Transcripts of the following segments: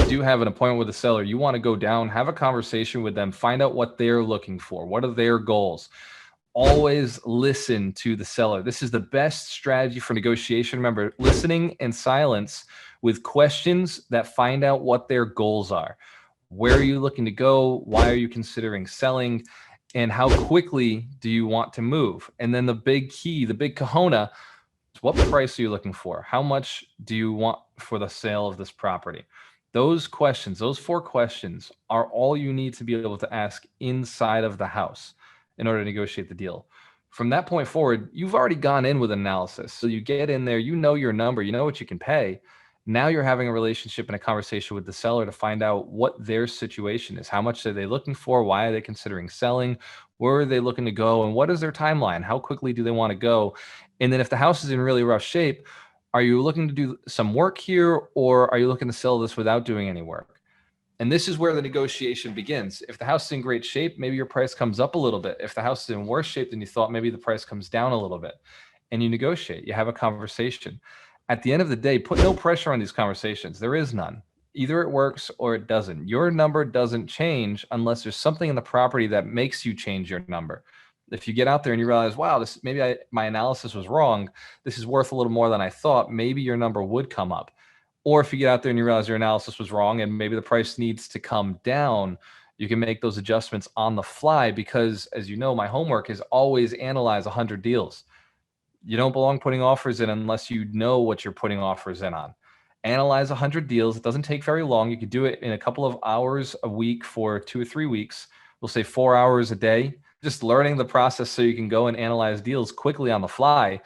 do have an appointment with the seller, you want to go down, have a conversation with them, find out what they're looking for. What are their goals? Always listen to the seller. This is the best strategy for negotiation. Remember, listening in silence with questions that find out what their goals are. Where are you looking to go? Why are you considering selling? And how quickly do you want to move? And then the big key, the big kahuna, is what price are you looking for? How much do you want for the sale of this property? Those questions, those 4 questions, are all you need to be able to ask inside of the house in order to negotiate the deal. From that point forward, you've already gone in with analysis. So you get in there, you know your number, you know what you can pay. Now you're having a relationship and a conversation with the seller to find out what their situation is. How much are they looking for? Why are they considering selling? Where are they looking to go? And what is their timeline? How quickly do they want to go? And then if the house is in really rough shape, are you looking to do some work here, or are you looking to sell this without doing any work? And this is where the negotiation begins. If the house is in great shape, maybe your price comes up a little bit. If the house is in worse shape than you thought, maybe the price comes down a little bit. And you negotiate, you have a conversation. At the end of the day, put no pressure on these conversations. There is none. Either it works or it doesn't. Your number doesn't change unless there's something in the property that makes you change your number. If you get out there and you realize, wow, my analysis was wrong, this is worth a little more than I thought, maybe your number would come up. Or if you get out there and you realize your analysis was wrong and maybe the price needs to come down, you can make those adjustments on the fly, because as you know, my homework is always analyze 100 deals. You don't belong putting offers in unless you know what you're putting offers in on. Analyze 100 deals. It doesn't take very long. You could do it in a couple of hours a week for 2 or 3 weeks. We'll say 4 hours a day, just learning the process so you can go and analyze deals quickly on the fly.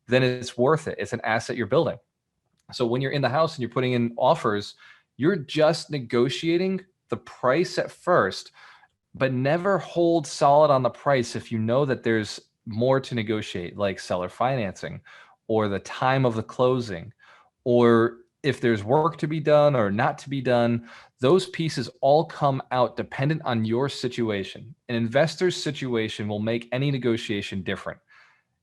Then it's worth it. It's an asset you're building. So when you're in the house and you're putting in offers, you're just negotiating the price at first, but never hold solid on the price if you know that there's more to negotiate, like seller financing or the time of the closing, or if there's work to be done or not to be done. Those pieces all come out dependent on your situation. An investor's situation will make any negotiation different.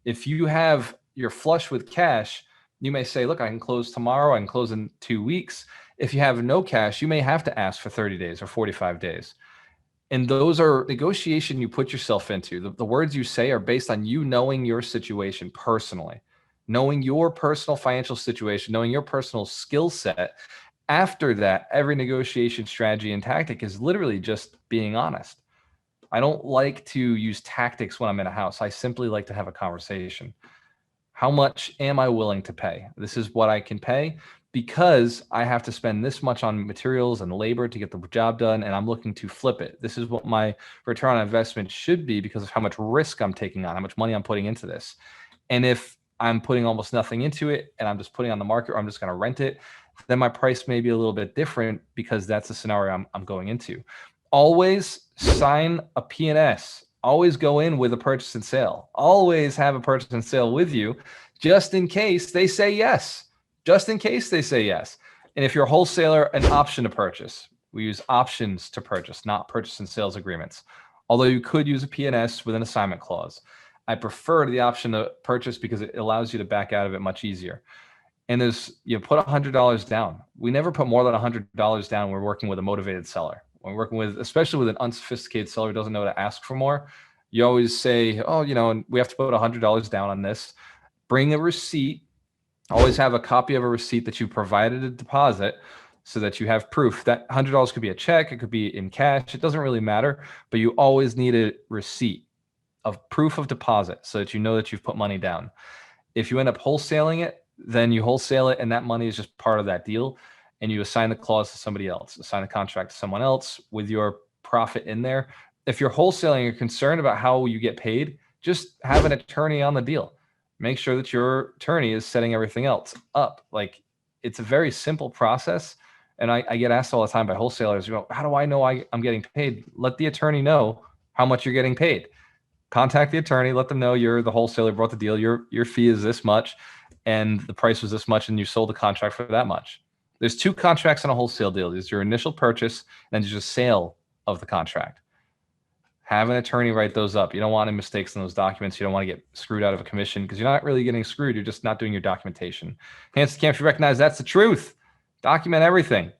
If you're flush with cash, you may say, look, I can close tomorrow, I can close in 2 weeks. If you have no cash, you may have to ask for 30 days or 45 days. And those are negotiation you put yourself into. The words you say are based on you knowing your situation personally, knowing your personal financial situation, knowing your personal skill set. After that, every negotiation strategy and tactic is literally just being honest. I don't like to use tactics when I'm in a house. I simply like to have a conversation. How much am I willing to pay? This is what I can pay because I have to spend this much on materials and labor to get the job done, and I'm looking to flip it. This is what my return on investment should be because of how much risk I'm taking on, how much money I'm putting into this. And if I'm putting almost nothing into it and I'm just putting on the market or I'm just going to rent it, then my price may be a little bit different because that's the scenario I'm going into. Always sign a P&S. Always go in with a purchase and sale. Always have a purchase and sale with you just in case they say yes. Just in case they say yes. And if you're a wholesaler, an option to purchase. We use options to purchase, not purchase and sales agreements. Although you could use a P&S with an assignment clause. I prefer the option to purchase because it allows you to back out of it much easier. And you put $100 down. We never put more than $100 down when we're working with a motivated seller. When we're working with, especially with an unsophisticated seller who doesn't know how to ask for more, you always say, oh, we have to put $100 down on this. Bring a receipt. Always have a copy of a receipt that you provided a deposit so that you have proof. That $100 could be a check. It could be in cash. It doesn't really matter, but you always need a receipt of proof of deposit so that you know that you've put money down. If you end up wholesaling it, then you wholesale it and that money is just part of that deal. And you assign the clause to somebody else, assign the contract to someone else with your profit in there. If you're wholesaling, you're concerned about how you get paid, just have an attorney on the deal. Make sure that your attorney is setting everything else up. Like, it's a very simple process. And I get asked all the time by wholesalers, how do I know I'm getting paid? Let the attorney know how much you're getting paid. Contact the attorney, let them know you're the wholesaler, brought the deal, your fee is this much, and the price was this much, and you sold the contract for that much. There's 2 contracts on a wholesale deal. There's your initial purchase, and then there's a sale of the contract. Have an attorney write those up. You don't want any mistakes in those documents. You don't want to get screwed out of a commission because you're not really getting screwed. You're just not doing your documentation. Hands to camp, if you recognize that's the truth. Document everything.